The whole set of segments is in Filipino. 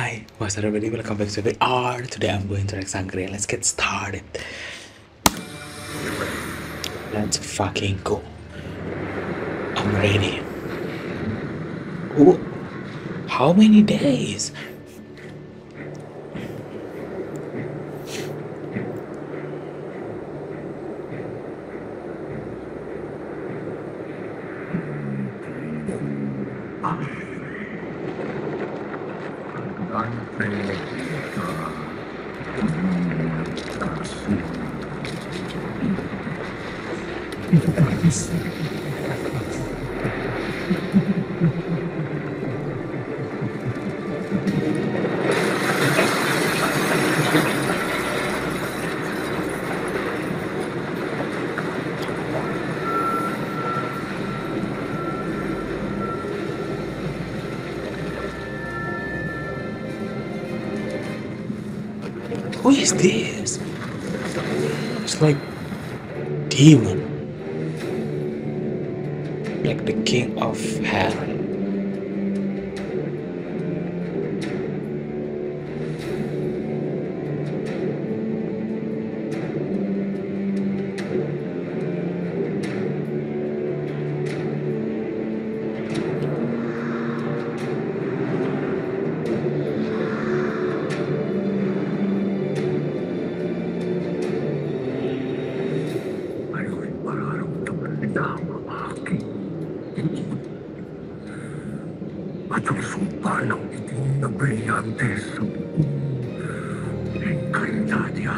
Hi, what's up everybody? Welcome back to the art. Today I'm going to Sangria. Let's get started. Let's fucking go. I'm ready. Ooh, how many days? Who is this? It's like demon, like the king of hell. At ang sumpa ng itim na brilyante sa buong Encantadia.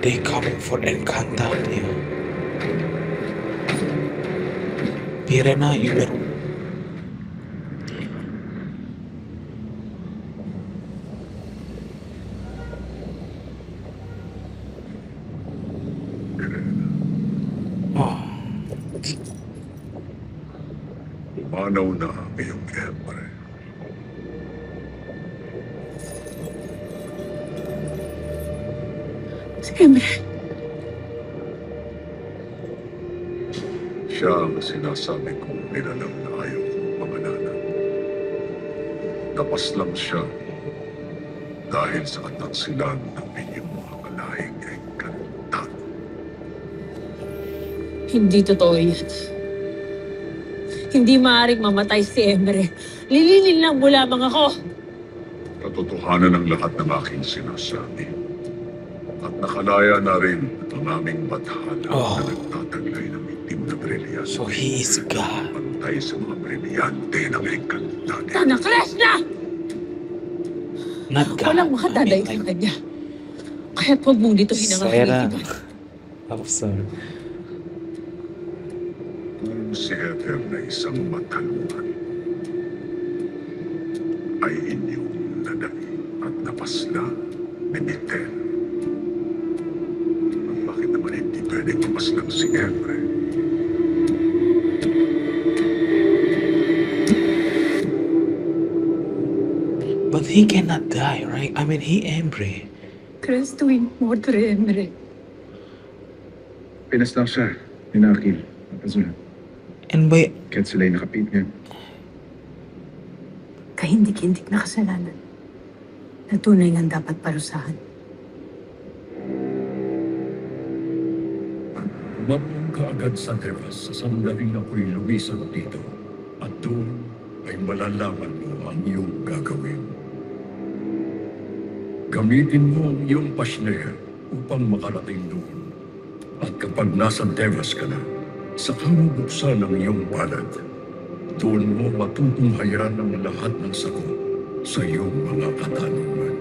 They coming for Encantadia. Pirena Uber. Umanaw na ang iyong Emre. Si Emre. Siya ang sinasabi kong nilalang na ayaw kong pangalanan. Napaslang siya dahil sa katansilan ng inyong mga kalahing Encantado. Hindi totoo yan. Hindi maaaring mamatay si Emre. Lilinin lang mo lamang ako. Katotohanan ang lahat ng aking sinasabi. At nakalaya na rin ang aming bathala na nagtataglay ng itim na brilyante. So he is God. Pantay sa mga brilyante ng Encantadia. Tanakles na! Not God. Walang makadaday sa kanya. Kaya't huwag mong dituhin ang aking Sarah. iban. I'm sorry. Kung si Heather na isang matalunan ay inyong nadali at napasla ni Mitel. Bakit naman hindi pwedeng mapaslang si Emre? But he cannot die, right? I mean, he Emre. Cristo in mortre Emre. Pinaslang siya, ninakil, napasunan. And by Kahit sila'y nakapit niya. Kahindik-hindik na kasalanan. Na tunay ngang dapat parusahan. Marunong ka agad sa Devas sa sandaling ako'y lumisan dito. At doon ay malalaman mo ang iyong gagawin. Gamitin mo ang iyong pasner upang makarating doon. At kapag nasa Devas ka na, saka mo buksan ang iyong palad. Doon mo matutunghayan ang lahat ng sagot sa iyong mga katanungan.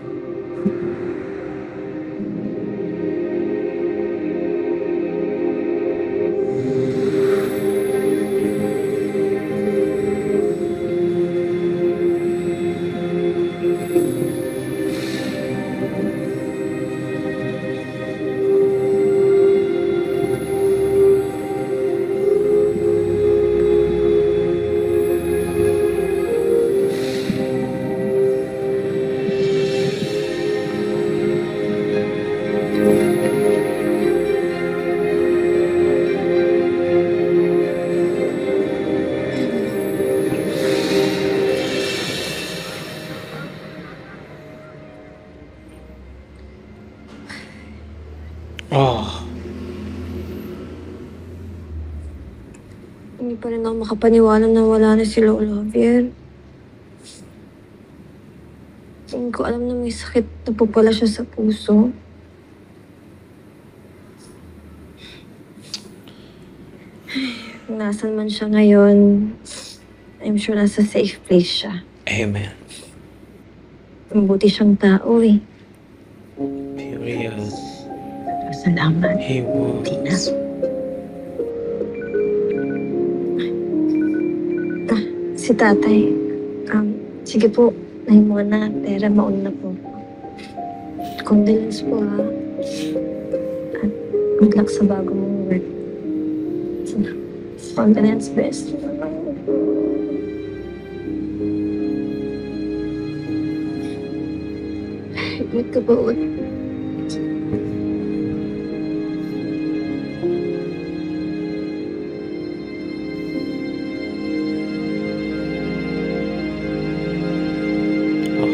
Oh, Hindi pa rin ako makapaniwala na wala na si Lolo Javier. Hindi ko alam na may sakit na po pala siya sa puso. Kung nasan man siya ngayon, I'm sure nasa safe place siya. amen. Mabuti siyang tao eh. Period. Salamat. He was. Si tatay, sige po, nahin mo na, pera mauna po. Condolence po ha. At good luck sa bago mong work. Condolence best. Ingat ka po ulit. Oh,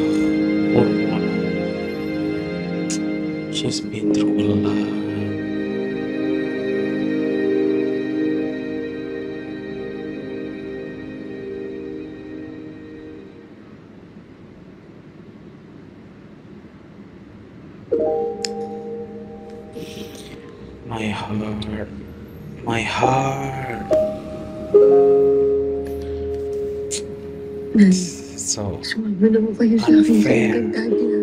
poor woman. She's been through a lot. My heart. My heart. Nan, So sumama na mo kayo sa akin sa unfair. engkantado na.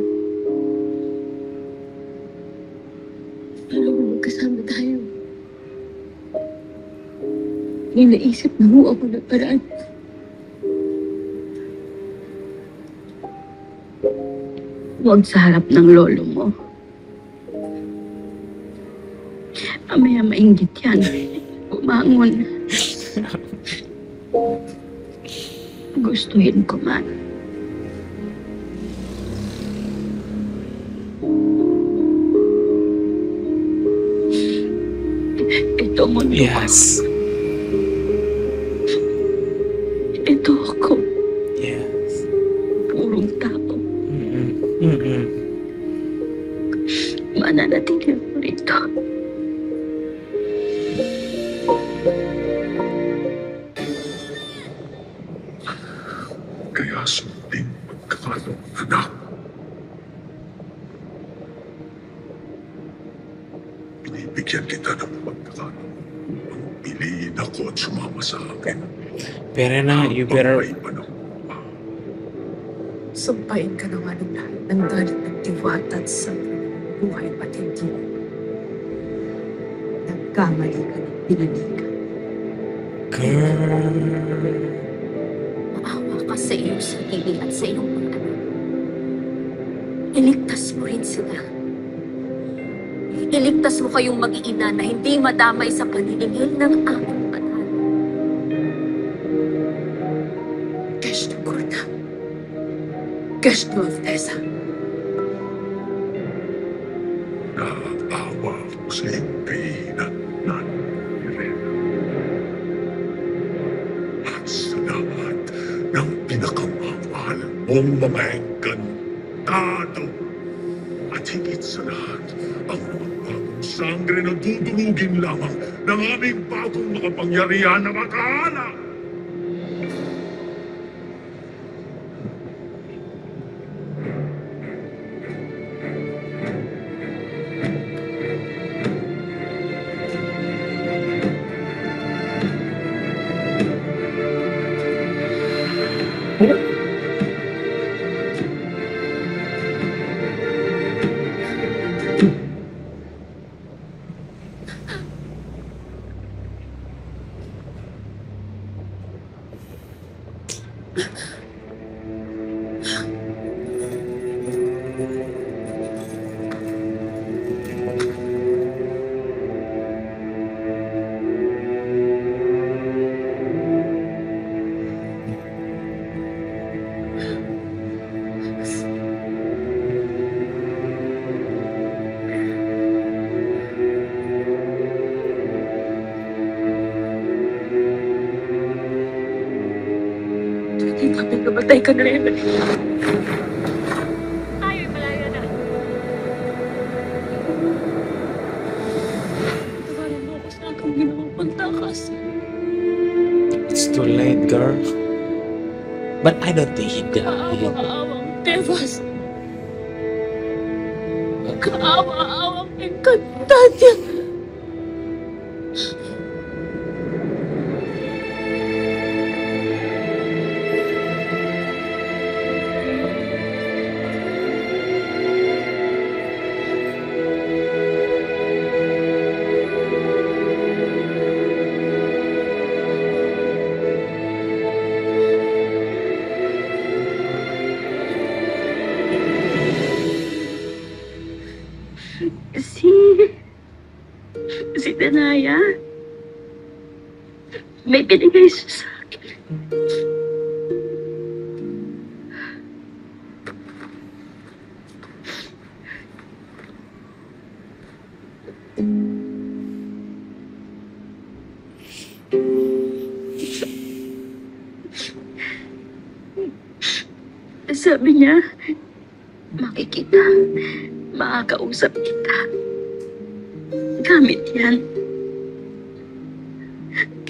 Alam mo, magkasama tayo. May naisip na ho ako ng paraan. Huwag sa harap ng lolo mo. Mamaya mainggit yan. Umangon. Gustuhin ko man. Ito mo Yes. Ito ako. Yes. Purong tao. Mm-mm. Mm-mm. Mananatili ko rito. Kaya sundin pagkakalo, anak. Binibigyan kita ng pagkakalo. Piliin ako at sumama sa akin. Pero na, you better. Pagkaiba ng Sampain ka na nga ng lahat ng galit ng diwata at sa buhay pati hindi. Nagkamali ka ng pinanigan. Girl. Maawa ka sa iyong sarili at sa iyong mga anak. Iligtas mo rin sila. Iligtas mo kayong mag-iina na hindi madamay sa paniningil ng aming banal. Gesto Kurda. Gesto Altesa. naawa ko sa iyong kahihinat na Irene. At sa lahat ng pinakamamahal mong mga engkantado. At higit sa lahat, ang mga bagong sangre na dudurugin lamang ng aming bagong makapangyarihan na makahala. Hindi kami namatay ka na rin. Tayo'y malaya na. too late, girl. But I don't think he died. Kaawang Devas. Kaawa-awang Encantadia. Si Danaya, may binigay siya sa akin. Sabi niya, makikita, makakausap kita. Gamit yan.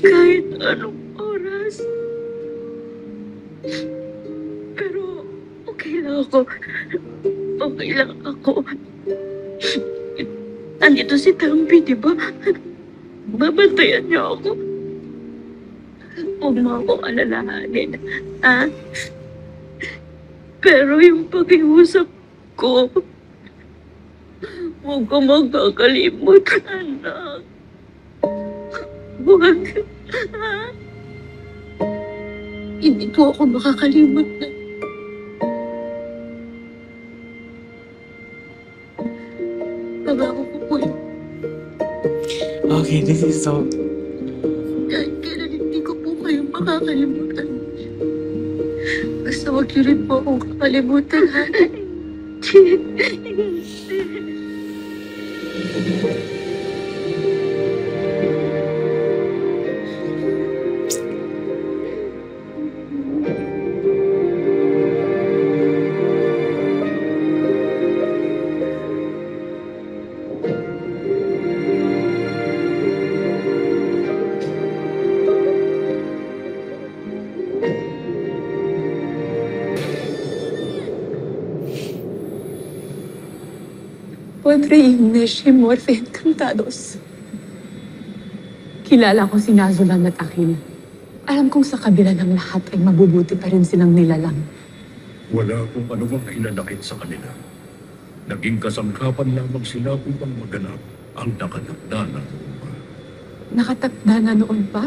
Kahit anong oras. Pero okay lang ako. Okay lang ako. Andito si Tampi, di ba? Babantayan niya ako. Huwag mo akong alalahanin, ha? Pero yung pag-iusap ko, huwag ka magkakalimot, anak. Huwag. Ha? Hindi ko ako makakalimot na. Pangako ko po yun. Okay, this is so... Kahit kailan hindi ko po kayo makakalimutan. Basta huwag niyo rin po akong kakalimutan, ha? Padre Ignacio Morfe Encantados. Kilala ko si Nazolan at Akin. Alam kong sa kabila ng lahat ay mabubuti pa rin silang nilalang. Wala akong anumang hinanakit sa kanila. Naging kasangkapan lamang sila upang maganap ang nakatakda ng lupa. Nakatakda na noon pa?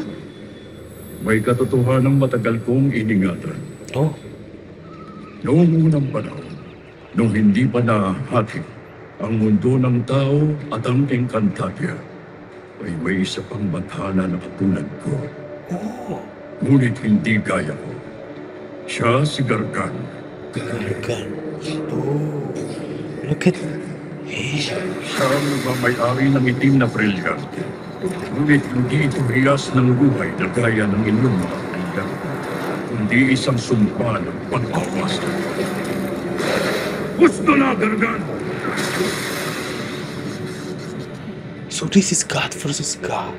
May katotohanang matagal kong iningatan. Oh, Noong unang panahon, nung hindi pa nahati ang mundo ng tao at ang Encantadia, ay may isa pang bathala na katulad ko. Ngunit hindi gaya ko. Siya si Gargan. Gargan. Oh, look at... Siya ang nagmamayari ng itim na brilyante. Ngunit hindi ito hiyas ng buhay na gaya ng inyong mga kaibigan, kundi isang sumpa ng pagkawasta. Gusto na, Gargan! So this is God versus God.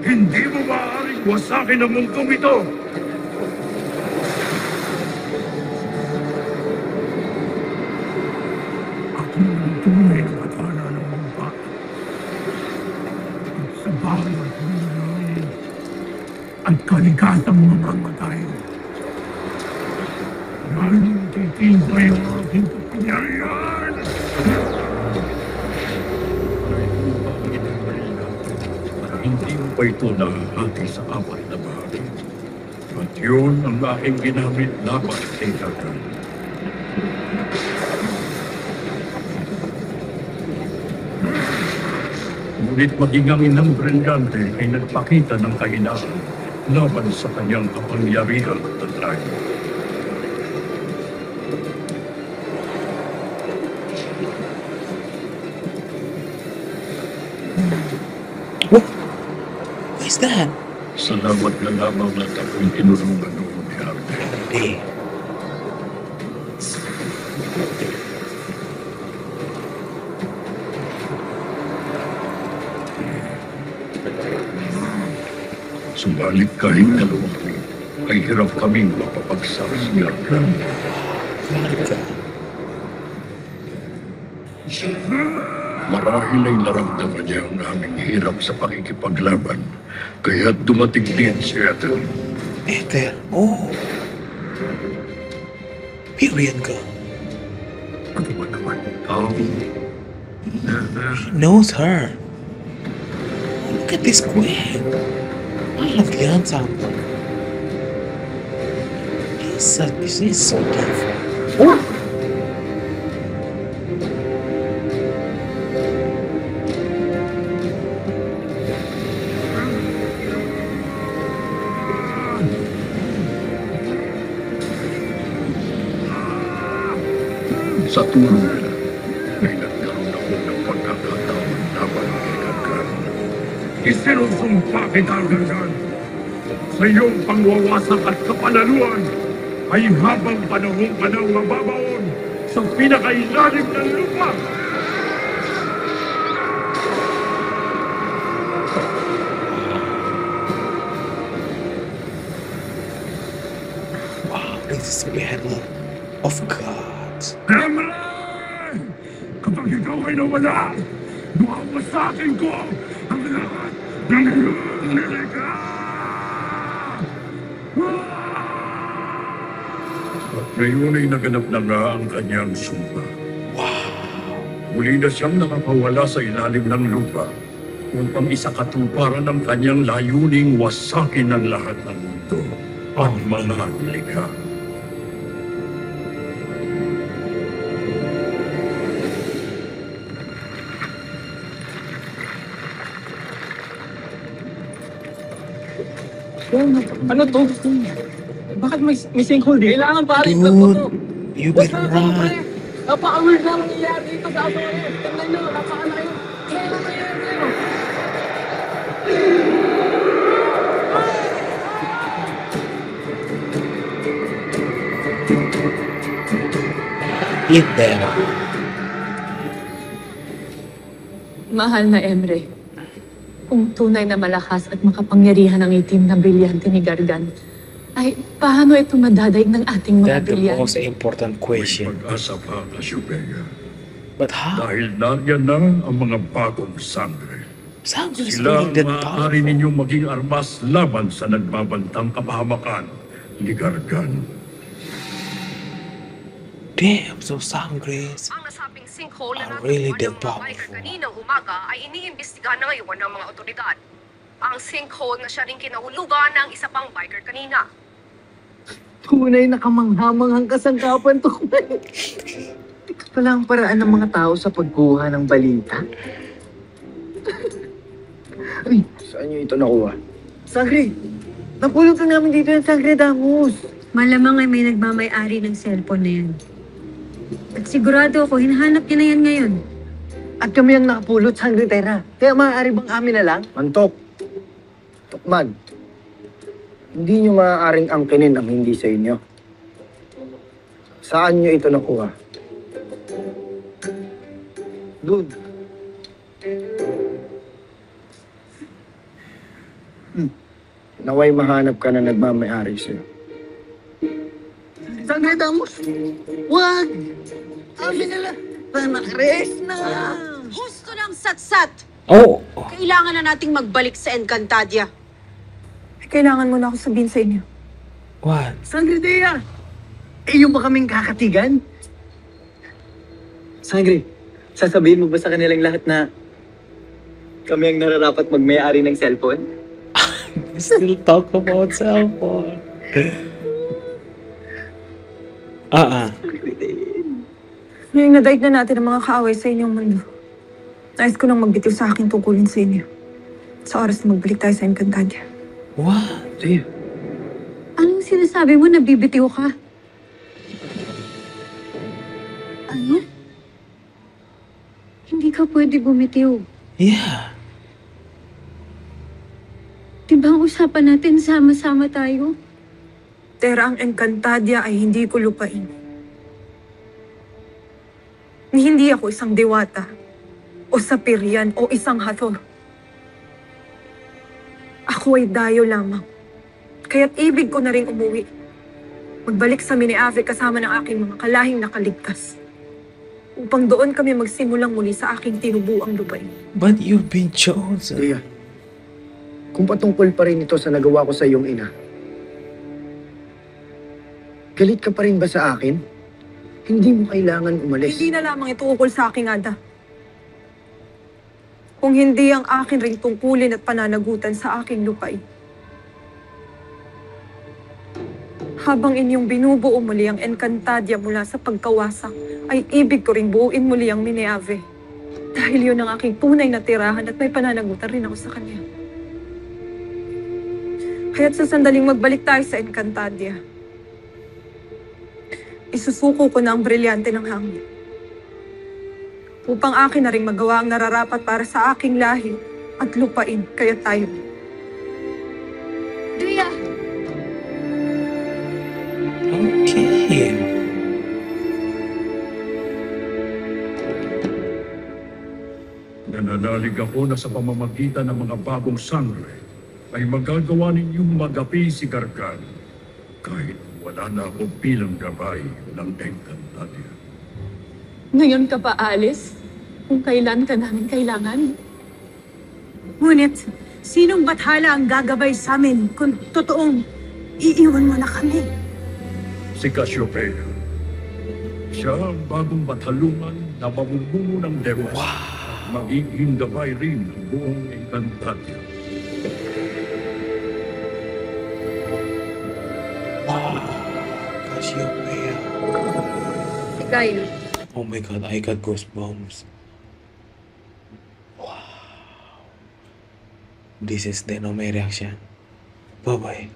Hindi mo maaaring wasakin ang mundong ito! Ako ang tunay na bathala ng lupa. Sa bawat buhay at kaligatang mamamatay. Lalo titibay ang aking kapangyarihan! Hindi mo pa ito nahahati sa apat na bahagi. At yun ang aking ginamit laban kay Gargan. Ngunit maging ang inang brilyante ay nagpakita ng kahinaan laban sa kanyang kapangyarihan at tatay. What? What is that? Salamat na lamang at ako'y tinulungan noon ni Arden. Eh. Subalit kahit dalawang ay hirap kaming mapapagsak sa Gargan. Marahil ay naramdaman niya ang aming hirap sa pakikipaglaban, kaya't dumating din si Ethel. Ethel. Oh. Period ka. Ano ba naman ikaw? He knows her. Look at this queen. I love the ensemble. She's so different. Sa tulong nila, ay nagkaroon ako ng pagkakataon laban kay Gargan. Isinusumpa kita, Gargan, sa iyong pangwawasak at kapanaluan ay habang panahon ka nang mababaon sa pinakailalim ng lupa. Wow, this is battle of gods. Emily! Kapag ikaw ay nawala, mawawasakin ko ang lahat ng iyong nilikha! At ngayon ay naganap na nga ang kanyang sumpa. Muli na siyang nakapawala sa ilalim ng lupa upang isakatuparan ang kanyang layuning wasakin ang lahat ng mundo at mga nilikha. Ano to? Bakit may sinkhole dito? Kailangan pare, Dude, you better run. Napaka-weird na nangyayari dito sa aso ngayon. Tingnan nyo, napaka-layo. Kailangan nangyayari kayo. Eat them. Mahal na Emre, kung tunay na malakas at makapangyarihan ang itim na brilyante ni Gargan, ay paano ito madadaig ng ating mga That's the brilyante? most important May question. pag-asa pa, Cassiopeia. But how? Dahil nariyan na ang mga bagong sangre. Sounds is Sila really ang that maaari powerful. ninyong maging armas laban sa nagbabantang kapahamakan ni Gargan. Damn, so sangres. Ang nasabing sinkhole na Are really natagpuan ng that mga biker powerful. kaninang umaga ay iniimbestigahan na ngayon ng mga otoridad. Ang sinkhole na siya rin kinahulugan ng isa pang biker kanina. Tunay na kamanghamanghang kasangkapan to. Ito pala ang paraan ng mga tao sa pagkuha ng balita. Ay, saan niyo ito nakuha? Sangre! Napulot na namin dito yung Sangre Damos. Malamang ay may nagmamay-ari ng cellphone na yan. At sigurado ako, hinahanap niya na yan ngayon. At kami ang nakapulot, Sangre Terra. Kaya maaari bang amin na lang? Mantok. Tukman. Hindi niyo maaaring angkinin ang hindi sa inyo. Saan niyo ito nakuha? Doon. Naway mahanap ka na nagmamay-ari sa'yo. Sangre Damos! Wag! Amin nila! Nakares na! Husto ng satsat! Oh, Kailangan na nating magbalik sa Encantadia. Kailangan mo na ako sabihin sa inyo. what? Sangre Dea! Iyo ba kaming kakatigan? Sangre, sasabihin mo ba sa kanilang lahat na kami ang nararapat magmay-ari ng cellphone? We still talk about cellphone. Ngayong nadaig na natin ang mga kaaway sa inyong mundo. Nais ko nang magbitiw sa aking tungkulin sa inyo. Sa oras na magbalik tayo sa Encantadia. What? Dea, Anong sinasabi mo? Nabibitiw ka? Ano? Hindi ka pwede bumitiw. Yeah. Di ba ang usapan natin sama-sama tayo? Tera, ang Encantadia ay hindi ko lupain. ni hindi ako isang diwata, o sapirian, o isang hathor. Ako ay dayo lamang. Kaya't ibig ko na rin umuwi. Magbalik sa Mineave kasama ng aking mga kalahing nakaligtas. Upang doon kami magsimulang muli sa aking tinubuang lupain. But you've been chosen. Leia, kung patungkol pa rin ito sa nagawa ko sa iyong ina, galit ka pa rin ba sa akin? Hindi mo kailangan umalis. Hindi na lamang ito ukol sa aking ada. Kung hindi ang akin ring tungkulin at pananagutan sa aking lupain. Habang inyong binubuo muli ang Encantadia mula sa pagkawasak, ay ibig ko ring buuin muli ang Mineave. Dahil yun ang aking tunay na tirahan at may pananagutan rin ako sa kanya. Kaya't sa sandaling magbalik tayo sa Encantadia, isusuko ko na ang brilyante ng hangin. Upang akin na rin magawa ang nararapat para sa aking lahi at lupain, kaya tayo. Duya! Okay. Nananalig ako na sa pamamagitan ng mga bagong sangre ay magagawa ninyong magapi si Gargan kahit wala na ako bilang gabay ng Encantadia. Ngayon ka pa, Alice? Kung kailan ka namin kailangan? Ngunit, sinong bathala ang gagabay sa amin kung totoong iiwan mo na kami? Si Cassiopeia. Siya ang bagong batalungan na mamumuno ng Dewas. Magiging gabay rin ng buong Encantadia. Wow. Cassiopeia. Kyle. Oh my God, I got goosebumps. Wow. This is the no may reaction. Bye-bye.